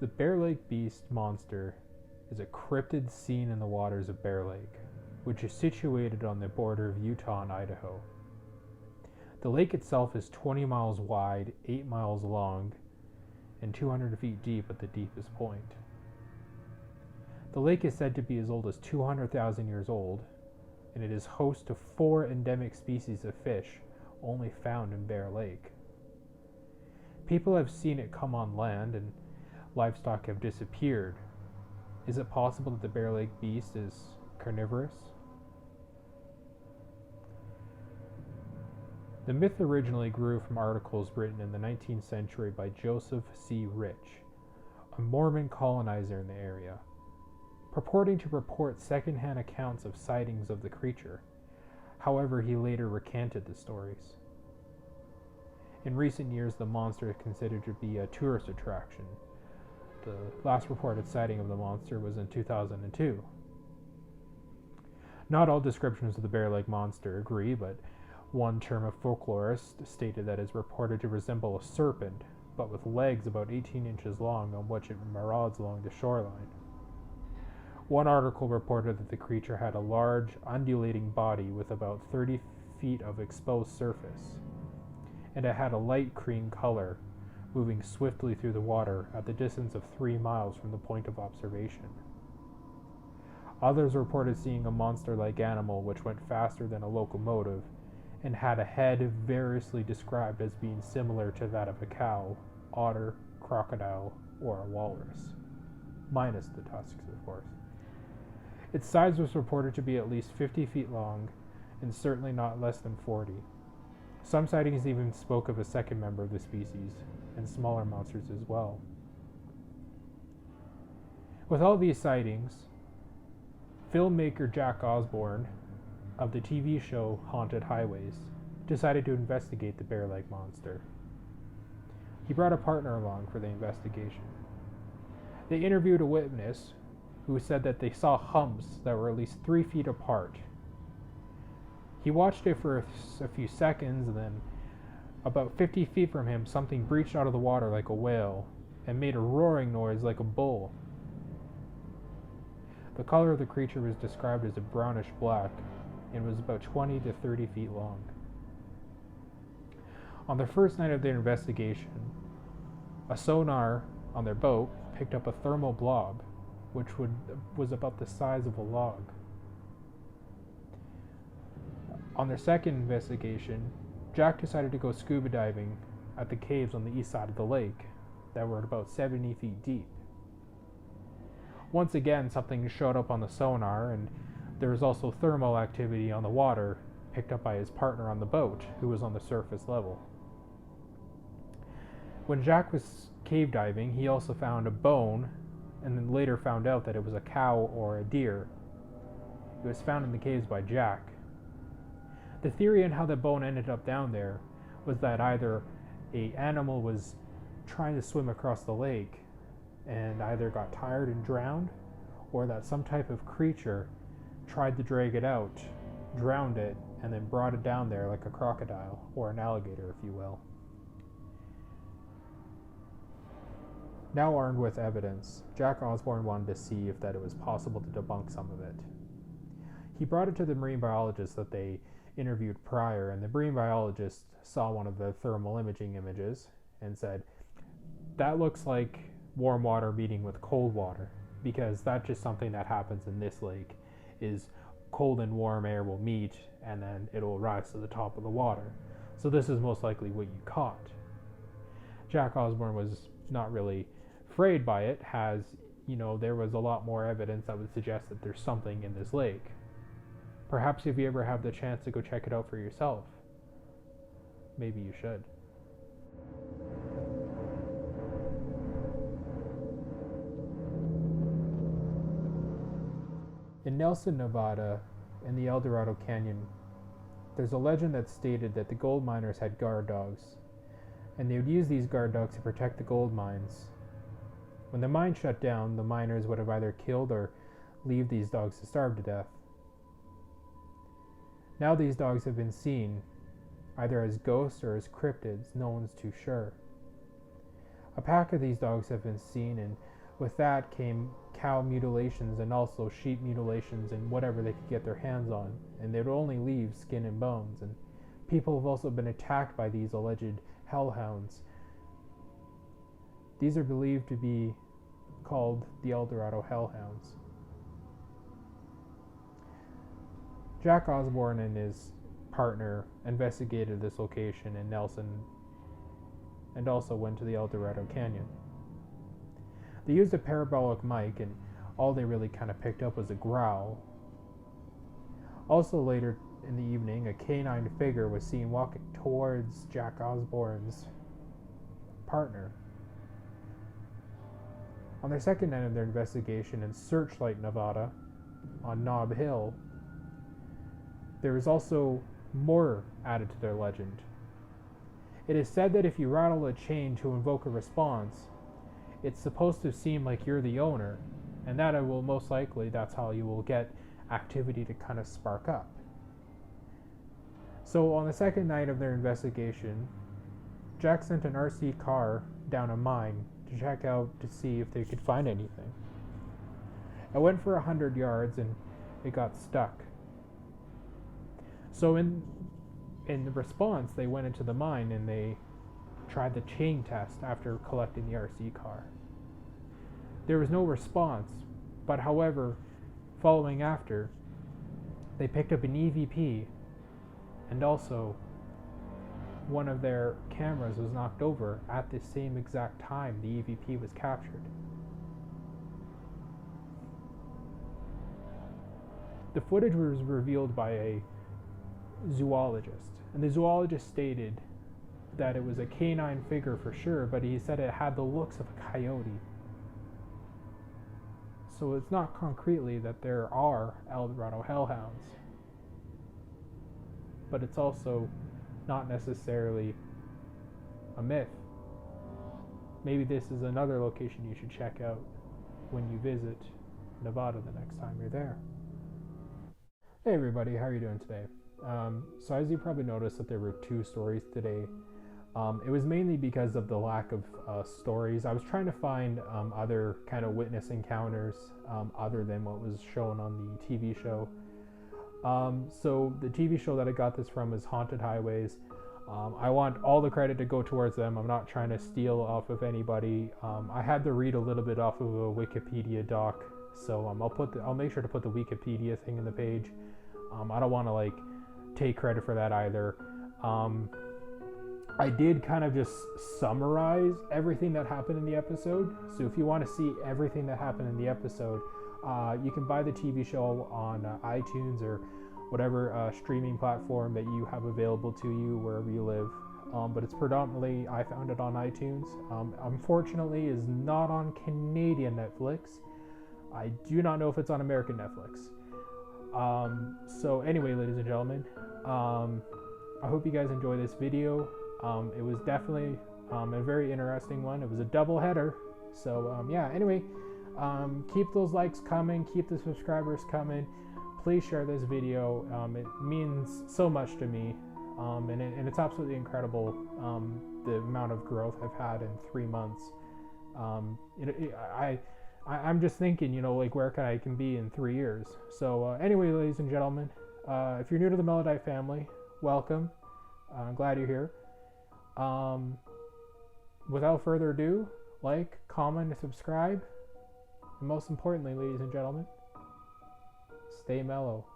The Bear Lake Beast monster is a cryptid seen in the waters of Bear Lake, which is situated on the border of Utah and Idaho. The lake itself is 20 miles wide, 8 miles long, and 200 feet deep at the deepest point. The lake is said to be as old as 200,000 years old, and it is host to 4 endemic species of fish only found in Bear Lake. People have seen it come on land, and livestock have disappeared. Is it possible that the Bear Lake Beast is carnivorous? The myth originally grew from articles written in the 19th century by Joseph C. Rich, a Mormon colonizer in the area, purporting to report second-hand accounts of sightings of the creature. However, he later recanted the stories. In recent years, the monster is considered to be a tourist attraction. The last reported sighting of the monster was in 2002. Not all descriptions of the Bear Lake monster agree, but one term of folklorist stated that it is reported to resemble a serpent, but with legs about 18 inches long on which it marauds along the shoreline. One article reported that the creature had a large, undulating body with about 30 feet of exposed surface, and it had a light cream color, moving swiftly through the water at the distance of 3 miles from the point of observation. Others reported seeing a monster-like animal which went faster than a locomotive and had a head variously described as being similar to that of a cow, otter, crocodile, or a walrus, minus the tusks, of course. Its size was reported to be at least 50 feet long, and certainly not less than 40. Some sightings even spoke of a second member of the species, and smaller monsters as well. With all these sightings, filmmaker Jack Osborne of the TV show Haunted Highways decided to investigate the Bear Lake monster. He brought a partner along for the investigation. They interviewed a witness who said that they saw humps that were at least 3 feet apart. He watched it for a few seconds, and then about 50 feet from him, something breached out of the water like a whale and made a roaring noise like a bull. The color of the creature was described as a brownish black and was about 20 to 30 feet long. On the first night of their investigation, a sonar on their boat picked up a thermal blob, which was about the size of a log. On their second investigation, Jack decided to go scuba diving at the caves on the east side of the lake that were about 70 feet deep. Once again, something showed up on the sonar, and there was also thermal activity on the water picked up by his partner on the boat, who was on the surface level. When Jack was cave diving, he also found a bone, and then later found out that it was a cow or a deer. It was found in the caves by Jack. The theory on how the bone ended up down there was that either an animal was trying to swim across the lake and either got tired and drowned, or that some type of creature tried to drag it out, drowned it, and then brought it down there like a crocodile, or an alligator, if you will. Now armed with evidence, Jack Osborne wanted to see if that it was possible to debunk some of it. He brought it to the marine biologist that they interviewed prior, and the marine biologist saw one of the thermal imaging images and said, "That looks like warm water meeting with cold water, because that's just something that happens in this lake, is cold and warm air will meet and then it'll rise to the top of the water. So this is most likely what you caught." Jack Osborne was not really afraid by it, as, there was a lot more evidence that would suggest that there's something in this lake. Perhaps if you ever have the chance to go check it out for yourself, maybe you should. In Nelson, Nevada, in the El Dorado Canyon, there's a legend that stated that the gold miners had guard dogs, and they would use these guard dogs to protect the gold mines. When the mine shut down, the miners would have either killed or leave these dogs to starve to death. Now these dogs have been seen, either as ghosts or as cryptids, no one's too sure. A pack of these dogs have been seen in With that came cow mutilations and also sheep mutilations and whatever they could get their hands on, and they would only leave skin and bones. And people have also been attacked by these alleged hellhounds. These are believed to be called the Dorado Hellhounds. Jack Osborne and his partner investigated this location in Nelson and also went to the Dorado Canyon. They used a parabolic mic, and all they really kind of picked up was a growl. Also later in the evening, a canine figure was seen walking towards Jack Osborne's partner. On their second night of their investigation in Searchlight, Nevada, on Nob Hill, there is also more added to their legend. It is said that if you rattle a chain to invoke a response, it's supposed to seem like you're the owner, and that it will most likely, that's how you will get activity to kind of spark up. So on the second night of their investigation, Jack sent an RC car down a mine to check out to see if they could find anything. It went for 100 yards and it got stuck. So in the response, they went into the mine and they tried the chain test after collecting the RC car. There was no response, but however, following after, they picked up an EVP, and also one of their cameras was knocked over at the same exact time the EVP was captured. The footage was revealed by a zoologist, and the zoologist stated that it was a canine figure for sure, but he said it had the looks of a coyote. So it's not concretely that there are Dorado hellhounds, but it's also not necessarily a myth. Maybe this is another location you should check out when you visit Nevada the next time you're there. Hey everybody, how are you doing today? So as you probably noticed that there were 2 stories today. It was mainly because of the lack of stories. I was trying to find other kind of witness encounters other than what was shown on the TV show. So the TV show that I got this from is Haunted Highways. I want all the credit to go towards them. I'm not trying to steal off of anybody. I had to read a little bit off of a Wikipedia doc, so I'll make sure to put the Wikipedia thing in the page. I don't want to take credit for that either. I did kind of just summarize everything that happened in the episode. So if you want to see everything that happened in the episode, you can buy the TV show on iTunes or whatever streaming platform that you have available to you wherever you live. But it's predominantly, I found it on iTunes. Unfortunately, is not on Canadian Netflix. I do not know if it's on American Netflix. So anyway, ladies and gentlemen, I hope you guys enjoy this video. It was definitely a very interesting one. It was a double header. So yeah, anyway, keep those likes coming, keep the subscribers coming. Please share this video. It means so much to me, and it's absolutely incredible the amount of growth I've had in 3 months. I'm just thinking, where I can be in 3 years. So anyway, ladies and gentlemen, if you're new to the Melody family, welcome. I'm glad you're here. Without further ado, like, comment, and subscribe. And most importantly, ladies and gentlemen, stay mellow.